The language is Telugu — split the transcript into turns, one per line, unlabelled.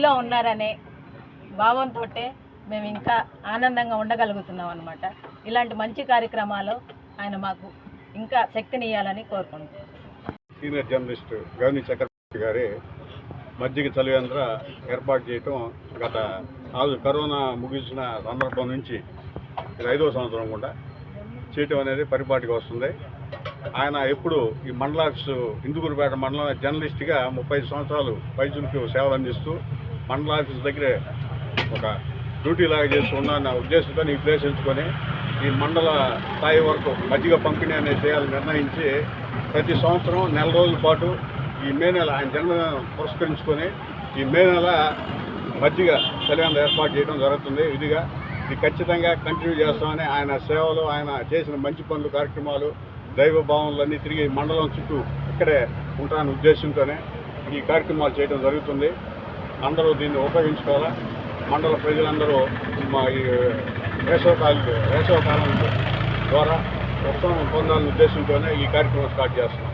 ఒడిలో ఉన్నారనే భావంతో మేము ఇంకా ఆనందంగా ఉండగలుగుతున్నాం అన్నమాట. ఇలాంటి మంచి కార్యక్రమాలు ఆయన మాకు ఇంకా శక్తినియ్యాలని కోరుకుంటున్నాం.
సీనియర్ జర్నలిస్ట్ గౌని చక్రవర్తి గారి మజ్జిగ చలివేంద్ర ఏర్పాటు చేయటం గత కరోనా ముగిసిన సందర్భం నుంచి ఇది 5వ సంవత్సరం కూడా చేయటం అనేది పరిపాటికి వస్తుంది. ఆయన ఎప్పుడు ఈ మండల ఆఫీసు ఇందుకూరుపేట మండలం జర్నలిస్ట్గా 35 సంవత్సరాలు పైచులకు సేవలు అందిస్తూ మండల ఆఫీసు దగ్గరే ఒక డ్యూటీ లాగా చేస్తున్న ఉద్దేశంతో ఈ ప్లేస్ ఎంచుకొని ఈ మండల స్థాయి వరకు మజ్జిగ పంపిణీ అనేది చేయాలని నిర్ణయించి ప్రతి సంవత్సరం నెల రోజుల పాటు ఈ మే నెల ఆయన జన్మదినం పురస్కరించుకొని ఈ మే నెల మజ్జిగ చలివేంద్ర ఏర్పాటు చేయడం జరుగుతుంది. ఇదిగా ఇది ఖచ్చితంగా కంటిన్యూ చేస్తామని ఆయన సేవలు, ఆయన చేసిన మంచి పనులు, కార్యక్రమాలు, దైవ భావనలన్నీ తిరిగి మండలం చుట్టూ ఇక్కడే ఉంటానని ఉద్దేశంతోనే ఈ కార్యక్రమాలు చేయడం జరుగుతుంది. అందరూ దీన్ని ఉపయోగించుకోవాలా. మండల ప్రజలందరూ మా ఈ వేసవకాలం ద్వారా ఉత్సవం పొందాలనే ఉద్దేశంతోనే ఈ కార్యక్రమం స్టార్ట్ చేస్తున్నాం.